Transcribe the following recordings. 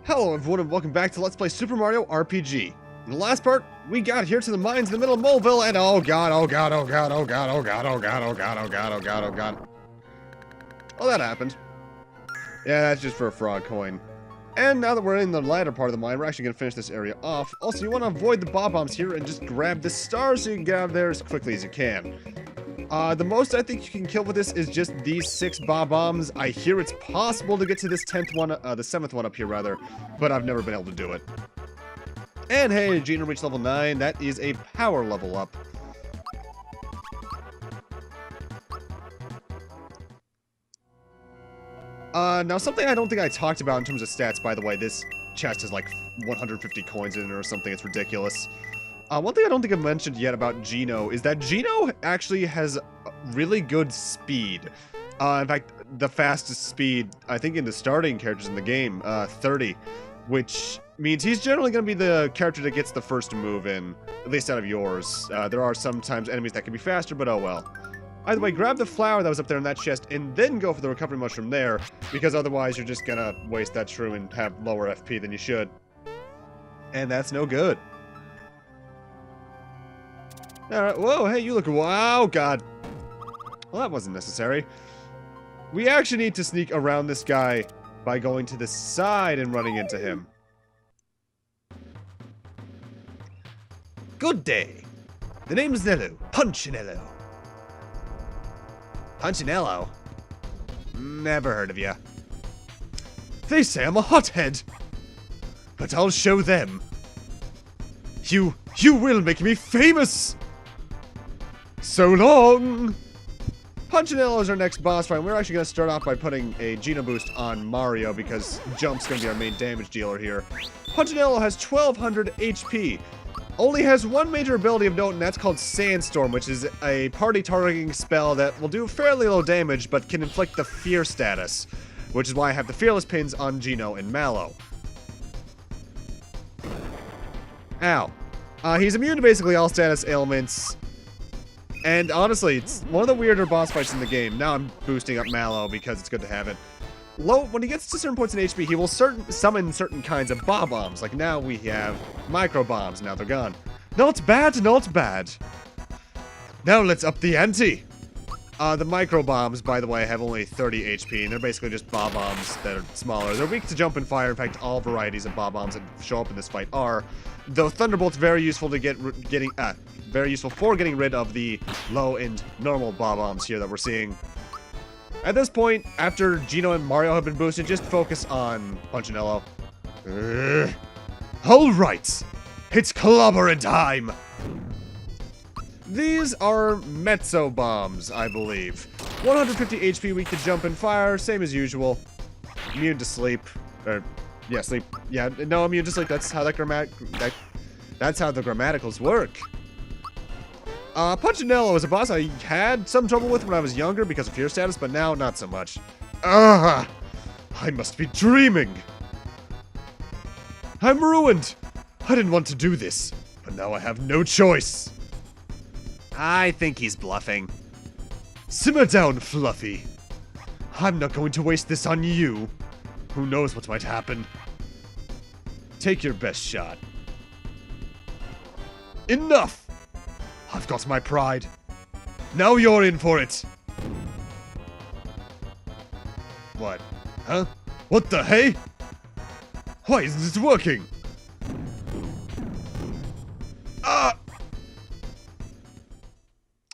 Hello everyone and welcome back to Let's Play Super Mario RPG. In the last part, we got here to the mines in the middle of Moleville and oh god. Oh, that happened. Yeah, that's just for a frog coin. And now that we're in the latter part of the mine, we're actually going to finish this area off. Also, you want to avoid the bob-bombs here and just grab the stars so you can get out of there as quickly as you can. The most I think you can kill with this is just these 6 bob-bombs. I hear it's possible to get to this 10th one, the 7th one up here rather, but I've never been able to do it. And hey, Geno reached level 9. That is a power level up. Now something I don't think I talked about in terms of stats, by the way, this chest has like 150 coins in it or something, it's ridiculous. One thing I don't think I've mentioned yet about Geno is that Geno actually has really good speed. In fact, the fastest speed, I think, in the starting characters in the game, 30, which means he's generally going to be the character that gets the first move in, at least out of yours. There are sometimes enemies that can be faster, but oh well. Either way, grab the flower that was up there in that chest, and then go for the recovery mushroom there, because otherwise you're just gonna waste that shroom and have lower FP than you should. And that's no good. Alright, whoa, hey, you look, wow, god. Well, that wasn't necessary. We actually need to sneak around this guy by going to the side and running into him. Good day. The name's Nello, Punchinello. Punchinello? Never heard of ya. They say I'm a hothead. But I'll show them. You will make me famous! So long! Punchinello is our next boss fight. We're actually going to start off by putting a Geno boost on Mario because Jump's going to be our main damage dealer here. Punchinello has 1200 HP. Only has one major ability of note, and that's called Sandstorm, which is a party targeting spell that will do fairly low damage, but can inflict the fear status, which is why I have the fearless pins on Geno and Mallow. Ow. He's immune to basically all status ailments, and honestly, it's one of the weirder boss fights in the game. Now I'm boosting up Mallow because it's good to have it. When he gets to certain points in HP, he will summon certain kinds of bob-bombs. Like now we have micro-bombs, now they're gone. Not bad, not bad. Now let's up the ante. The micro-bombs, by the way, have only 30 HP, and they're basically just bob-bombs that are smaller. They're weak to jump and fire. In fact, all varieties of bob-bombs that show up in this fight are. Though Thunderbolt's very useful to very useful for getting rid of the low and normal bob-bombs here that we're seeing. At this point, after Geno and Mario have been boosted, just focus on Punchinello. Alright, it's clobbering time! These are Mezzo bombs, I believe. 150 HP, weak to jump and fire, same as usual. Immune to sleep. Yeah, sleep. Yeah, no, immune to sleep. That's how that's how the grammaticals work. Punchinello is a boss I had some trouble with when I was younger because of fear status, but now not so much. I must be dreaming. I'm ruined. I didn't want to do this, but now I have no choice. I think he's bluffing. Simmer down, Fluffy. I'm not going to waste this on you. Who knows what might happen? Take your best shot. Enough! I've got my pride. Now you're in for it. What? Huh? What the hey? Why isn't it working? Ah!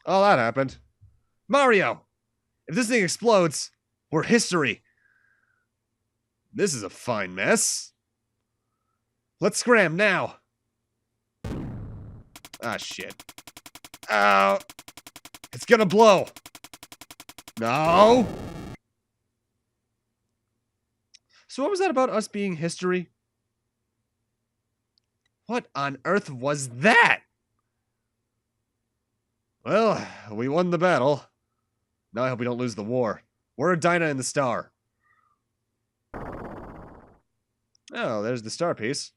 Oh, that happened. Mario! If this thing explodes, we're history. This is a fine mess. Let's scram now. Ah, shit. Ow! It's gonna blow! No! So what was that about us being history? What on earth was that? Well, we won the battle. Now I hope we don't lose the war. We're Dinah and the star. Oh, there's the star piece.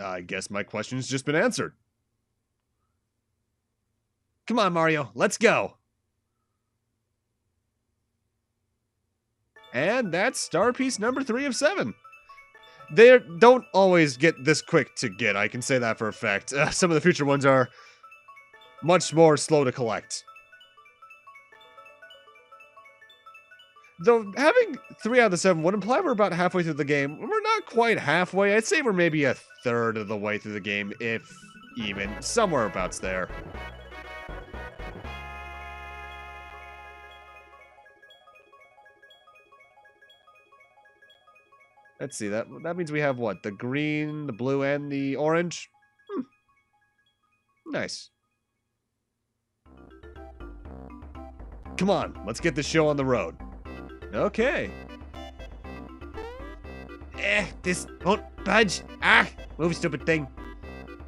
I guess my question's just been answered. Come on, Mario, let's go. And that's star piece number 3 of 7. They don't always get this quick to get, I can say that for a fact. Some of the future ones are much more slow to collect. Though having 3 out of the 7 would imply we're about halfway through the game. We're not quite halfway. I'd say we're maybe a third of the way through the game, if even. Somewhere abouts there. Let's see, that means we have what? The green, the blue, and the orange? Nice. Come on, let's get this show on the road. Okay. This won't budge. Move, stupid thing.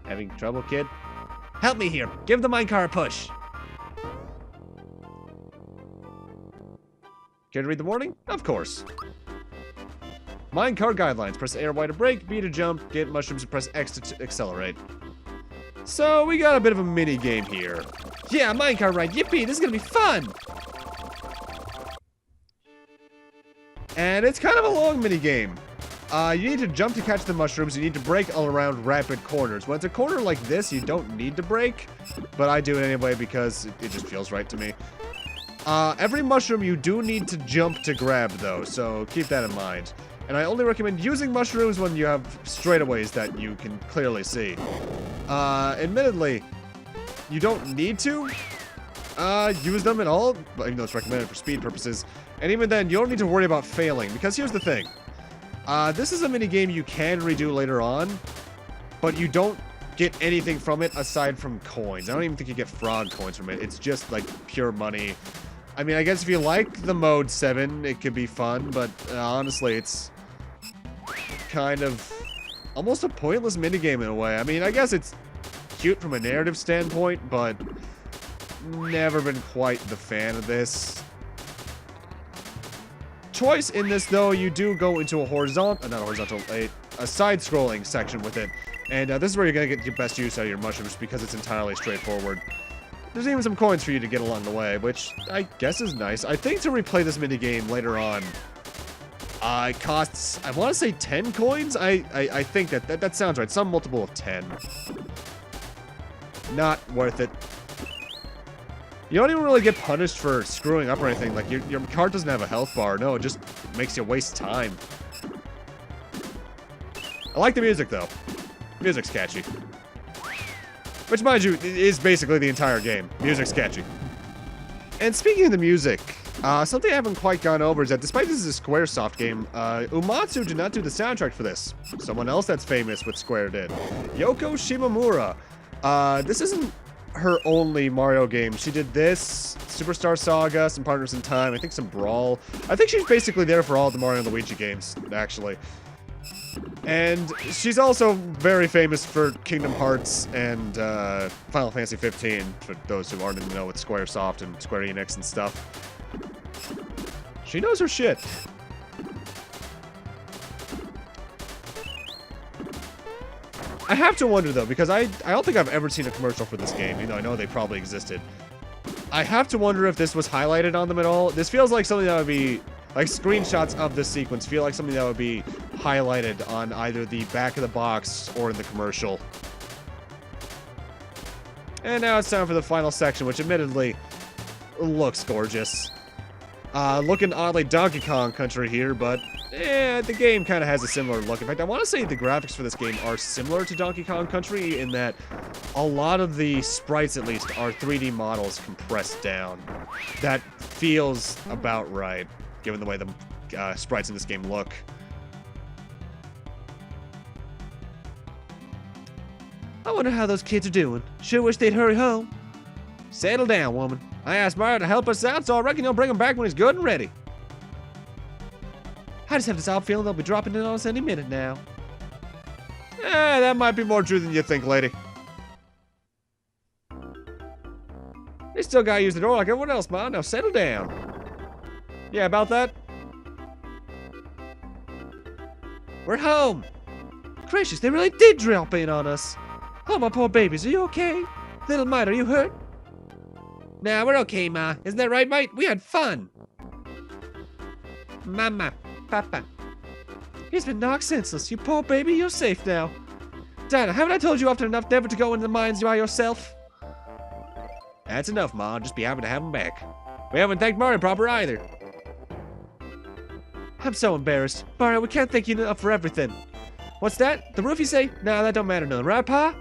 Having trouble, kid? Help me here. Give the minecart a push. Care to read the warning? Of course. Minecart guidelines. Press A or Y to brake, B to jump, get mushrooms, and press X to accelerate. So, we got a bit of a mini game here. Yeah, minecart ride. Yippee, this is gonna be fun! And it's kind of a long mini game. You need to jump to catch the mushrooms. You need to brake all around rapid corners. When it's a corner like this, you don't need to brake, but I do it anyway because it just feels right to me. Every mushroom you do need to jump to grab, though, so keep that in mind. And I only recommend using mushrooms when you have straightaways that you can clearly see. Admittedly, you don't need to use them at all, but even though it's recommended for speed purposes. And even then, you don't need to worry about failing, because here's the thing. This is a mini game you can redo later on, but you don't get anything from it aside from coins. I don't even think you get frog coins from it. It's just, like, pure money. I mean, I guess if you like the mode 7, it could be fun, but honestly, it's kind of almost a pointless minigame in a way. I mean, I guess it's cute from a narrative standpoint, but never been quite the fan of this. Twice in this, though, you do go into a horizontal, not a horizontal, a side-scrolling section with it, and this is where you're going to get your best use out of your mushrooms because it's entirely straightforward. There's even some coins for you to get along the way, which I guess is nice. I think to replay this minigame later on, it costs, I want to say 10 coins? I think that sounds right. Some multiple of 10. Not worth it. You don't even really get punished for screwing up or anything. Like, your cart doesn't have a health bar. No, it just makes you waste time. I like the music, though. Music's catchy. Which, mind you, is basically the entire game. Music's catchy. And speaking of the music, something I haven't quite gone over is that despite this is a Squaresoft game, Uematsu did not do the soundtrack for this. Someone else that's famous with Square did. Yoko Shimomura. This isn't her only Mario game. She did this, Superstar Saga, some Partners in Time, I think some Brawl. I think she's basically there for all the Mario and Luigi games, actually. And she's also very famous for Kingdom Hearts and Final Fantasy 15, for those who aren't in the know with Squaresoft and Square Enix and stuff. She knows her shit. I have to wonder, though, because I don't think I've ever seen a commercial for this game. You know, I know they probably existed. I have to wonder if this was highlighted on them at all. This feels like something that would be... Like, screenshots of this sequence feel like something that would be highlighted on either the back of the box or in the commercial. And now it's time for the final section, which admittedly looks gorgeous. Looking oddly Donkey Kong Country here, but the game kind of has a similar look. In fact, I want to say the graphics for this game are similar to Donkey Kong Country in that a lot of the sprites, at least, are 3D models compressed down. That feels about right, given the way the sprites in this game look. I wonder how those kids are doing. Sure wish they'd hurry home. Settle down, woman. I asked Mario to help us out, so I reckon he'll bring him back when he's good and ready. I just have this odd feeling they'll be dropping in on us any minute now. That might be more true than you think, lady. They still gotta use the door like everyone else, Ma. Now settle down. Yeah, about that? We're home! Gracious, they really did drop in on us. Oh, my poor babies, are you okay? Little mite, are you hurt? Nah, we're okay, Ma. Isn't that right, mate? We had fun. Mama, Papa. He's been knocked senseless. You poor baby, you're safe now. Dad, haven't I told you often enough never to go into the mines by yourself? That's enough, Ma. Just be happy to have him back. We haven't thanked Mario proper either. I'm so embarrassed. Mario, we can't thank you enough for everything. What's that? The roof, you say? Nah, that don't matter none, right, Pa?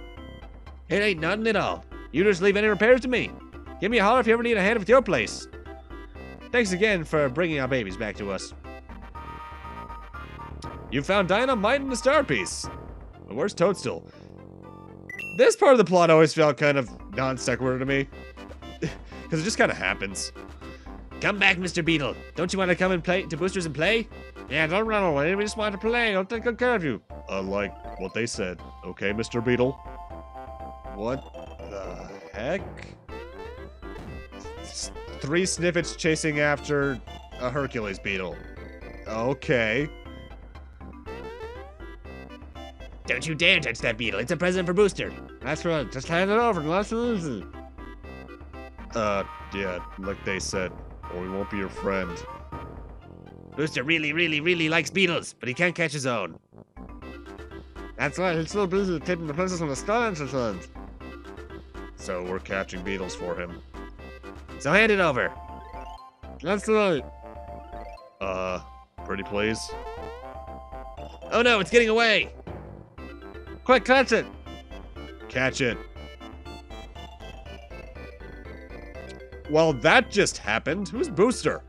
It ain't nothing at all. You just leave any repairs to me. Give me a holler if you ever need a hand with your place. Thanks again for bringing our babies back to us. You found dynamite in the star piece. But where's Toadstool? This part of the plot always felt kind of non-sequitur to me. Because it just kind of happens. Come back, Mr. Beetle. Don't you want to come and play to Boosters and play? Yeah, don't run away. We just want to play. I'll take good care of you. Like what they said. Okay, Mr. Beetle. What the heck? 3 Sniffets chasing after a Hercules beetle. Okay. Don't you dare touch that beetle. It's a present for Booster. That's right. Just hand it over and let's lose it. Yeah, like they said. Or we won't be your friend. Booster really likes beetles, but he can't catch his own. That's right. He's still busy taking the princess from the sky and so we're catching beetles for him. So hand it over. That's right. Pretty please. Oh no, it's getting away. Quick, catch it. Catch it. Well, that just happened. Who's Booster?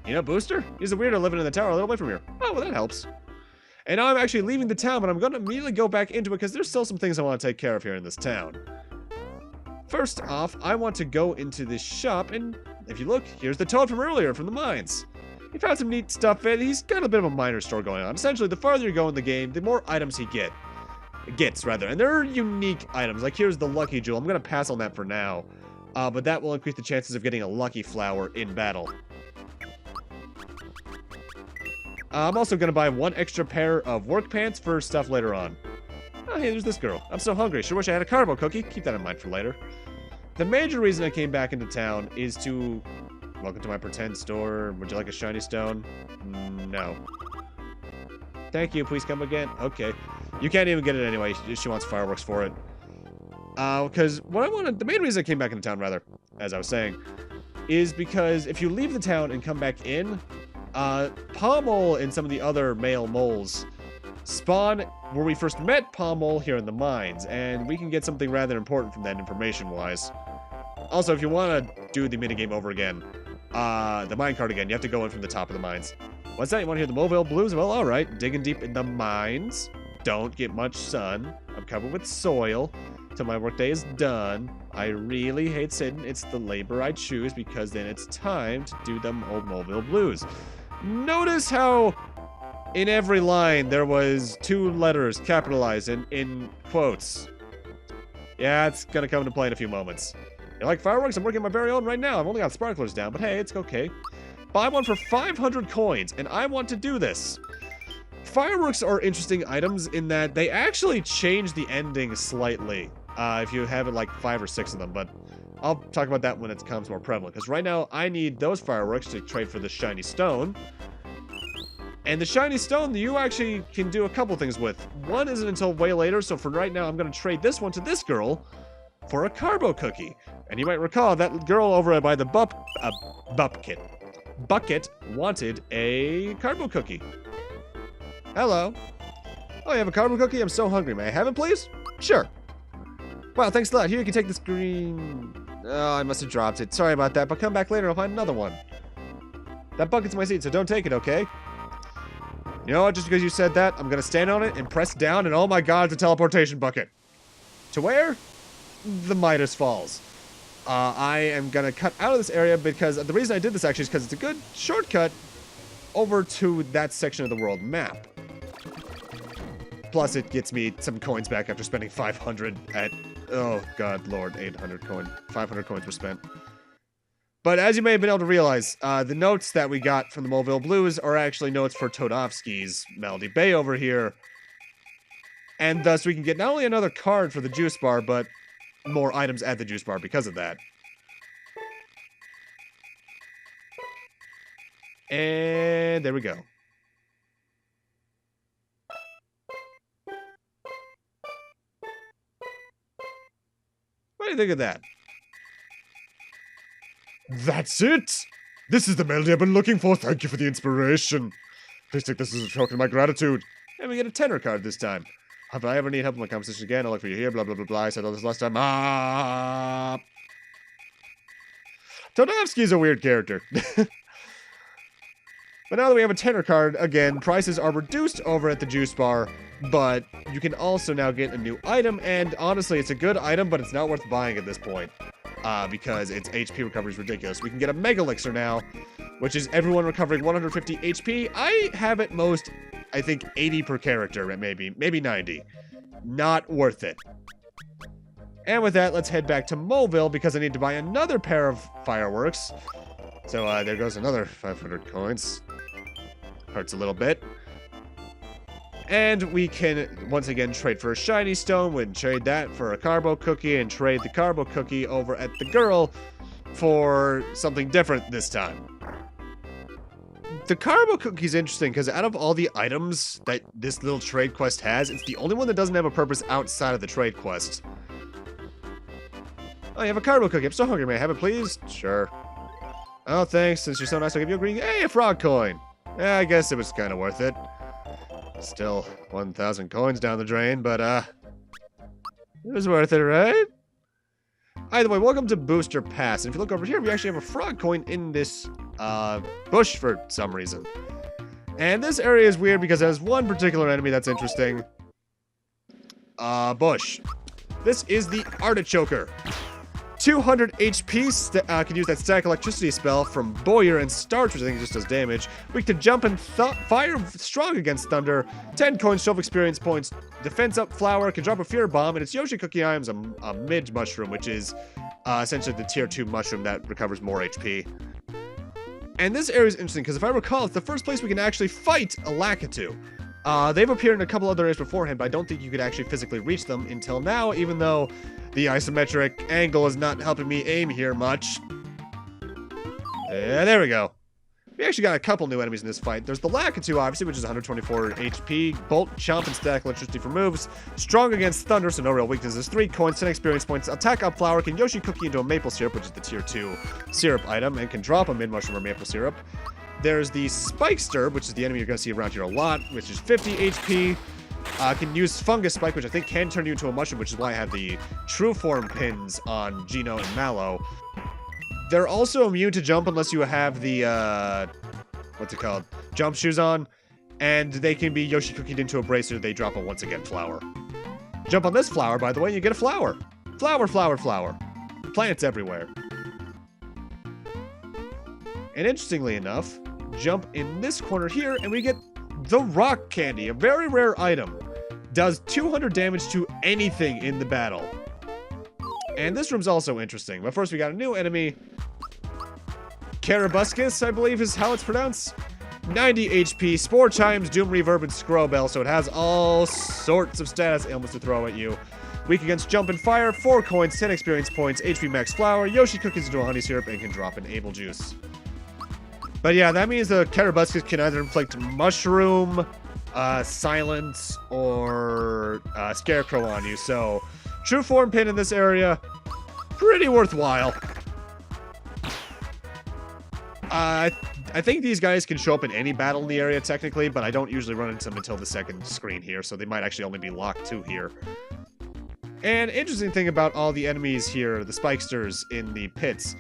You know Booster? He's a weirdo living in the tower a little way from here. Oh, well, that helps. And now I'm actually leaving the town, but I'm going to immediately go back into it because there's still some things I want to take care of here in this town. First off, I want to go into this shop, and if you look, here's the Toad from earlier from the mines. He found some neat stuff, and he's got a bit of a miner store going on. Essentially, the farther you go in the game, the more items he gets, and they're unique items. Like, here's the Lucky Jewel. I'm going to pass on that for now, but that will increase the chances of getting a Lucky Flower in battle. I'm also going to buy 1 extra pair of work pants for stuff later on. Oh, hey, there's this girl. I'm so hungry. Sure wish I had a carbo cookie. Keep that in mind for later. The major reason I came back into town is to... Welcome to my pretend store. Would you like a shiny stone? No. Thank you. Please come again. Okay. You can't even get it anyway. She wants fireworks for it. Because what I wanted... The main reason I came back into town, rather, as I was saying, is because if you leave the town and come back in, Palm Mole and some of the other male moles spawn where we first met Palm Mole here in the mines, and we can get something rather important from that information-wise. Also, if you want to do the minigame over again, the minecart again, you have to go in from the top of the mines. What's that? You want to hear the Mobile Blues? Well, alright. Digging deep in the mines. Don't get much sun. I'm covered with soil till my workday is done. I really hate sitting. It's the labor I choose because then it's time to do them old Mobile Blues. Notice how in every line there was 2 letters capitalized in quotes. Yeah, it's gonna come into play in a few moments. You like fireworks? I'm working on my very own right now. I've only got sparklers down, but hey, it's okay. Buy one for 500 coins, and I want to do this. Fireworks are interesting items in that they actually change the ending slightly. If you have it like 5 or 6 of them, but I'll talk about that when it becomes more prevalent. Because right now, I need those fireworks to trade for the shiny stone. And the shiny stone, you actually can do a couple things with. One isn't until way later, so for right now, I'm going to trade this one to this girl for a carbo cookie. And you might recall that girl over by the bucket wanted a carbo cookie. Hello. Oh, you have a carbo cookie? I'm so hungry. May I have it, please? Sure. Wow, thanks a lot. Here, you can take this green... Oh, I must have dropped it. Sorry about that, but come back later and I'll find another one. That bucket's my seat, so don't take it, okay? You know what? Just because you said that, I'm going to stand on it and press down, and oh my god, it's a teleportation bucket. To where? The Midas Falls. I am going to cut out of this area because the reason I did this actually is because it's a good shortcut over to that section of the world map. Plus, it gets me some coins back after spending 500 at... Oh, God, Lord, 800 coin. 500 coins were spent. But as you may have been able to realize, the notes that we got from the Mobile Blues are actually notes for Toadofsky's Melody Bay over here. And thus, we can get not only another card for the juice bar, but more items at the juice bar because of that. And... And there we go. What do you think of that? That's it! This is the melody I've been looking for. Thank you for the inspiration. Please take this as a token of my gratitude. And we get a tenor card this time. If I ever need help in my conversation again, I'll look for you here. Blah, blah, blah, blah. I said all this last time. Todovsky's a weird character. But now that we have a tenor card, again, prices are reduced over at the juice bar, but you can also now get a new item, and honestly, it's a good item, but it's not worth buying at this point, because its HP recovery is ridiculous. We can get a Mega Elixir now, which is everyone recovering 150 HP. I have at most, I think, 80 per character, maybe 90. Not worth it. And with that, let's head back to Mobile, because I need to buy another pair of fireworks. So there goes another 500 coins. Hurts a little bit. And we can, once again, trade for a shiny stone. We can trade that for a carbo cookie and trade the carbo cookie over at the girl for something different this time. The carbo cookie is interesting because out of all the items that this little trade quest has, it's the only one that doesn't have a purpose outside of the trade quest. Oh, you have a carbo cookie. I'm so hungry. May I have it, please? Sure. Oh, thanks. Since you're so nice, I'll give you a green... Hey, a frog coin. Yeah, I guess it was kind of worth it. Still 1,000 coins down the drain, but, it was worth it, right? Either way, welcome to Booster Pass. And if you look over here, we actually have a frog coin in this, bush for some reason. And this area is weird because there's one particular enemy that's interesting. Bush. This is the Artichoker. 200 HP, can use that static electricity spell from Bowyer and Starch, which I think just does damage. We can jump and fire strong against thunder. 10 coins, 12 experience points. Defense up flower, can drop a fear bomb, and its Yoshi Cookie Items a mid mushroom, which is essentially the tier 2 mushroom that recovers more HP. And this area is interesting because if I recall, it's the first place we can actually fight a Lakitu. They've appeared in a couple other areas beforehand, but I don't think you could actually physically reach them until now, even though the isometric angle is not helping me aim here much. Yeah, there we go. We actually got a couple new enemies in this fight. There's the Lakitu, obviously, which is 124 HP. Bolt, Chomp, and Static Electricity for moves. Strong against Thunder, so no real weaknesses. 3 coins, 10 experience points. Attack up Flower, can Yoshi Cookie into a Maple Syrup, which is the tier 2 syrup item, and can drop a mid-mushroom or maple syrup. There's the Spikester, which is the enemy you're going to see around here a lot, which is 50 HP. Can use Fungus Spike, which I think can turn you into a mushroom, which is why I have the True Form pins on Geno and Mallow. They're also immune to jump unless you have the, what's it called? Jump shoes on. And they can be Yoshi Cookied into a bracer. They drop a once again flower. Jump on this flower, by the way, and you get a flower. Flower, flower, flower. Plants everywhere. And interestingly enough, jump in this corner here, and we get the Rock Candy, a very rare item. Does 200 damage to anything in the battle. And this room's also interesting. But first we got a new enemy. Carabuscus, I believe is how it's pronounced. 90 HP, Spore Chimes, Doom Reverb, and Scroll Bell, so it has all sorts of status ailments to throw at you. Weak against Jump and Fire, 4 coins, 10 experience points, HP Max Flower, Yoshi Cookies into a Honey Syrup, and can drop an Able Juice. But yeah, that means the Carabuscus can either inflict Mushroom, Silence, or Scarecrow on you. So, True Form pin in this area, pretty worthwhile. I think these guys can show up in any battle in the area, technically, but I don't usually run into them until the second screen here, so they might actually only be locked to here. And interesting thing about all the enemies here, the Spikesters in the pits,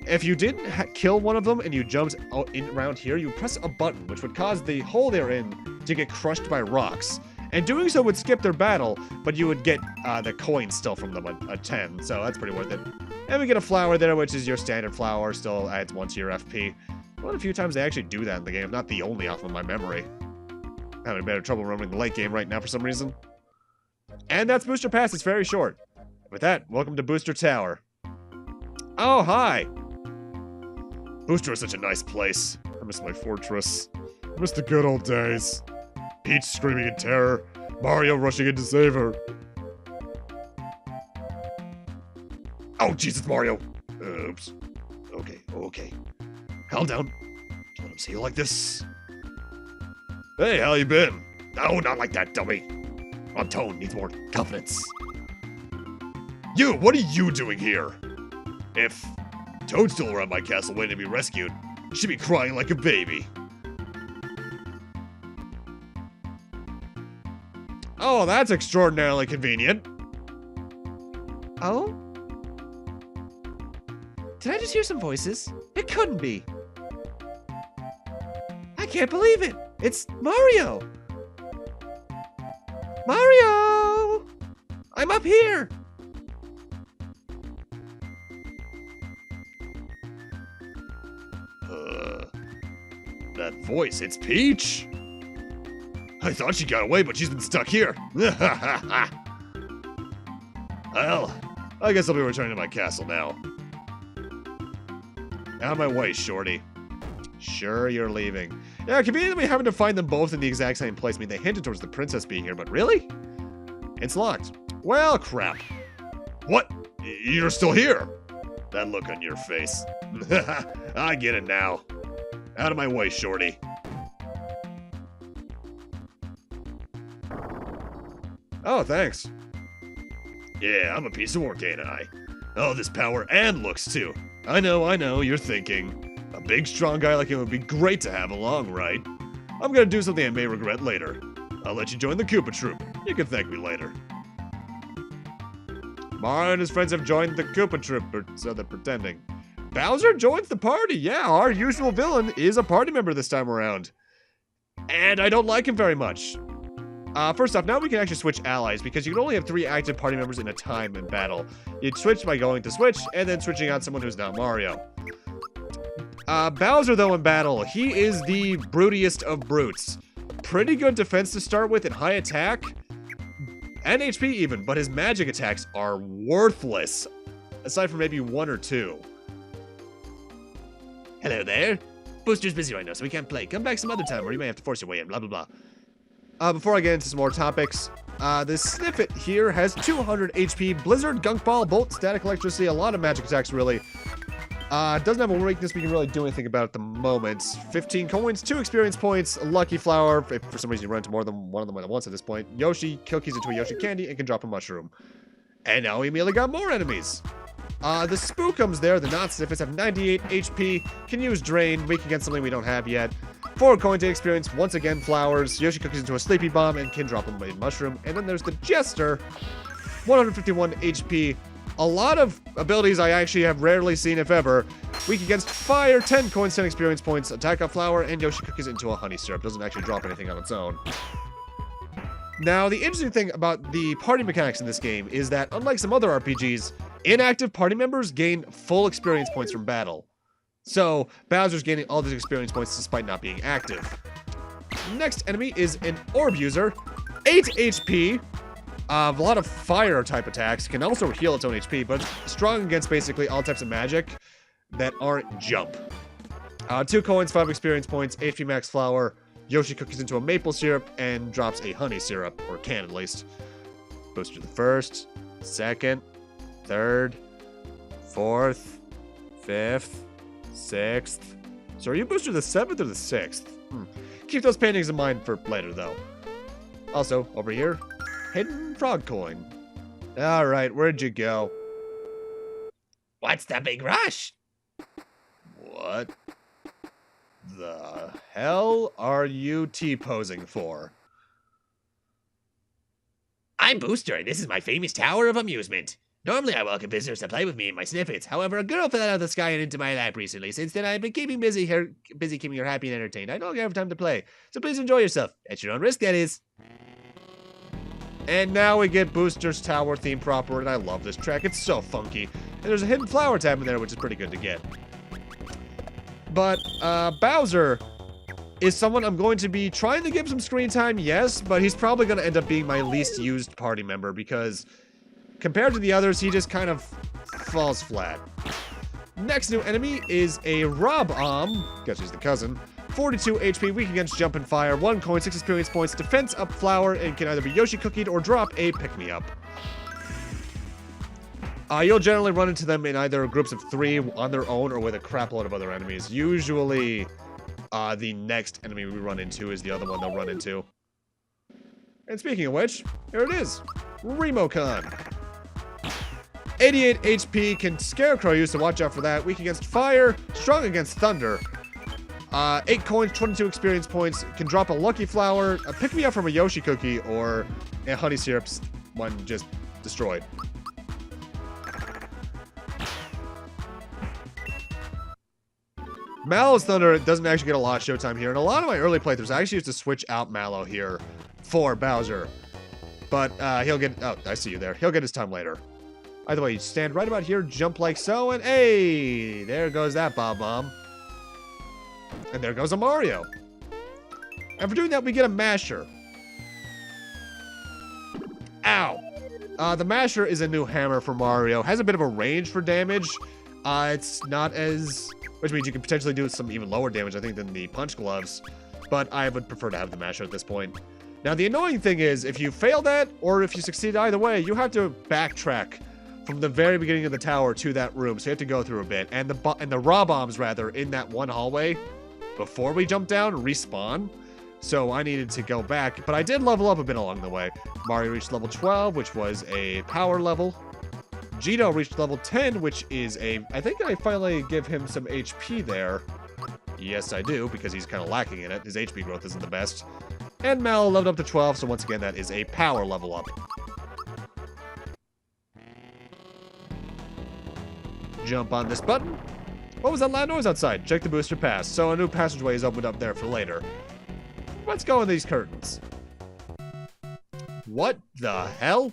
if you didn't kill one of them and you jumped around here, you would press a button, which would cause the hole they're in to get crushed by rocks. And doing so would skip their battle, but you would get the coin still from them, a 10, so that's pretty worth it. And we get a flower there, which is your standard flower, still adds 1 to your FP. Well, a few times they actually do that in the game, not the only off of my memory. I'm having better trouble running the late game right now for some reason. And that's Booster Pass, it's very short. With that, welcome to Booster Tower. Oh, hi! Booster is such a nice place. I miss my fortress. I miss the good old days. Peach screaming in terror, Mario rushing in to save her. Oh, Jesus, Mario! Oops. Okay. Calm down. Don't let him see you like this. Hey, how you been? No, not like that, dummy. My tone needs more confidence. You, what are you doing here? If Toad's still around my castle waiting to be rescued, you should be crying like a baby. Oh, that's extraordinarily convenient. Oh? Did I just hear some voices? It couldn't be. I can't believe it. It's Mario. Mario! I'm up here. That voice, it's Peach. I thought she got away, but she's been stuck here. Well, I guess I'll be returning to my castle now. Out of my way, shorty. Sure, you're leaving. Yeah, conveniently having to find them both in the exact same place. I mean, they hinted towards the princess being here, but really? It's locked. Well, crap. What? You're still here? That look on your face. I get it now. Out of my way, shorty. Oh, thanks. Yeah, I'm a piece of work, ain't I? Oh, this power and looks, too. I know, you're thinking. A big, strong guy like him would be great to have along, right? I'm gonna do something I may regret later. I'll let you join the Koopa Troop. You can thank me later. Mario and his friends have joined the Koopa Troop, or so they're pretending. Bowser joins the party. Yeah, our usual villain is a party member this time around. And I don't like him very much. First off, now we can actually switch allies, because you can only have 3 active party members in a time in battle. You'd switch by going to switch, and then switching out someone who's not Mario. Bowser, though, in battle, he is the brutiest of brutes. Pretty good defense to start with and high attack. And HP even, but his magic attacks are worthless. Aside from maybe 1 or 2. Hello there. Booster's busy right now, so we can't play. Come back some other time, or you may have to force your way in, blah, blah, blah. Before I get into some more topics, this Sniffet here has 200 HP, Blizzard, Gunk Ball, Bolt, Static Electricity, a lot of magic attacks, really. Doesn't have a weakness we can really do anything about at the moment. 15 coins, 2 experience points, a Lucky Flower, if for some reason you run into more than one of them at once at this point. Yoshi cookies into a Yoshi candy and can drop a mushroom. And now we immediately got more enemies. The Spookums there, the non-Sniffets, have 98 HP, can use Drain, weak against something we don't have yet. 4 coin to experience, once again flowers, Yoshi cookies into a Sleepy Bomb and can drop a mushroom. And then there's the Jester, 151 HP. A lot of abilities I actually have rarely seen, if ever. Weak against fire, 10 coins, 10 experience points, attack off flower, and Yoshi cookies into a honey syrup. Doesn't actually drop anything on its own. Now, the interesting thing about the party mechanics in this game is that, unlike some other RPGs, inactive party members gain full experience points from battle. So, Bowser's gaining all these experience points despite not being active. Next enemy is an Orb User, 8 HP, a lot of fire type attacks, can also heal its own HP, but strong against basically all types of magic that aren't jump. 2 coins, 5 experience points, HP max flower, Yoshi cookies into a maple syrup, and drops a honey syrup, or can at least. Booster the 1st, 2nd, 3rd, 4th, 5th, 6th. So are you booster the 7th or the 6th? Keep those paintings in mind for later, though. Also, over here, hidden frog coin. Alright, where'd you go? What's the big rush? What the hell are you T-posing for? I'm Booster, and this is my famous tower of amusement. Normally I welcome visitors to play with me and my Sniffets. However, a girl fell out of the sky and into my lap recently. Since then, I've been keeping busy keeping her happy and entertained. I don't have time to play, so please enjoy yourself. At your own risk, that is. And now we get Booster's Tower theme proper, and I love this track. It's so funky. And there's a hidden flower tab in there, which is pretty good to get. But, Bowser is someone I'm going to be trying to give some screen time, yes, but he's probably going to end up being my least used party member, because compared to the others, he just kind of falls flat. Next new enemy is a Rob-Omb, guess he's the cousin. 42 HP, weak against jump and fire, 1 coin, 6 experience points, defense up flower, and can either be Yoshi cookied or drop a pick-me-up. You'll generally run into them in either groups of 3 on their own or with a crap load of other enemies. Usually the next enemy we run into is the other one they'll run into. And speaking of which, here it is. Remocon. 88 HP, can Scarecrow you, so watch out for that. Weak against fire, strong against thunder. 8 coins, 22 experience points, can drop a lucky flower, a pick me up from a Yoshi cookie, or a honey syrups one just destroyed. Mallow's Thunder doesn't actually get a lot of showtime here. In a lot of my early playthroughs, I actually used to switch out Mallow here for Bowser. But he'll get... Oh, I see you there. He'll get his time later. Either way, you stand right about here, jump like so, and hey! There goes that Bob-Bomb. And there goes a Mario. And for doing that, we get a Masher. Ow! The Masher is a new hammer for Mario. Has a bit of a range for damage. It's not as... Which means you can potentially do some even lower damage, I think, than the Punch Gloves. But I would prefer to have the Masher at this point. Now, the annoying thing is, if you fail that, or if you succeed either way, you have to backtrack from the very beginning of the tower to that room. So you have to go through a bit. And the raw bombs, rather, in that one hallway, before we jump down, respawn. So I needed to go back. But I did level up a bit along the way. Mario reached level 12, which was a power level. Geno reached level 10, which is a... I think I finally give him some HP there. Yes, I do, because he's kind of lacking in it. His HP growth isn't the best. And Mal leveled up to 12, so once again, that is a power level up. Jump on this button. What was that loud noise outside? Check the booster pass. So a new passageway is opened up there for later. Let's go in these curtains. What the hell?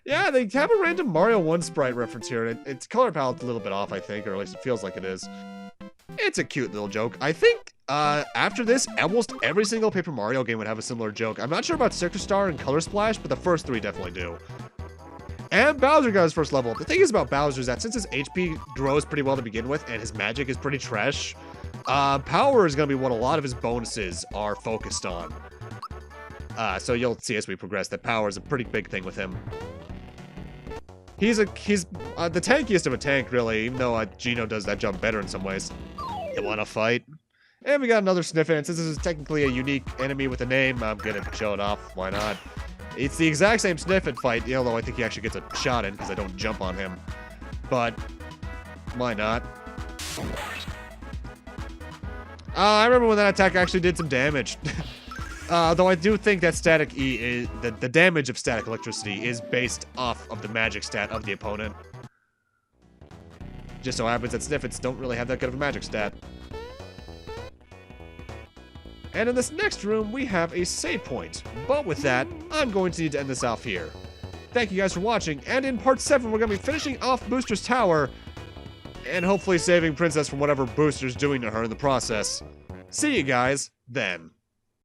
Yeah, they have a random Mario 1 sprite reference here. Its color palette's a little bit off, I think, or at least it feels like it is. It's a cute little joke. I think after this, almost every single Paper Mario game would have a similar joke. I'm not sure about Circus Star and Color Splash, but the first 3 definitely do. And Bowser got his first level up. The thing is about Bowser is that since his HP grows pretty well to begin with, and his magic is pretty trash, power is going to be what a lot of his bonuses are focused on. So you'll see as we progress that power is a pretty big thing with him. He's the tankiest of a tank, really, even though Geno does that job better in some ways. You want to fight? And we got another Sniffin. Since this is technically a unique enemy with a name, I'm going to show it off. Why not? It's the exact same Sniffin fight, although I think he actually gets a shot in because I don't jump on him. But, why not? I remember when that attack actually did some damage. Though I do think that static E is the damage of static electricity is based off of the magic stat of the opponent. Just so happens that Sniffits don't really have that good of a magic stat. And in this next room, we have a save point. But with that, I'm going to need to end this off here. Thank you guys for watching, and in part 7, we're going to be finishing off Booster's Tower, and hopefully saving Princess from whatever Booster's doing to her in the process. See you guys then.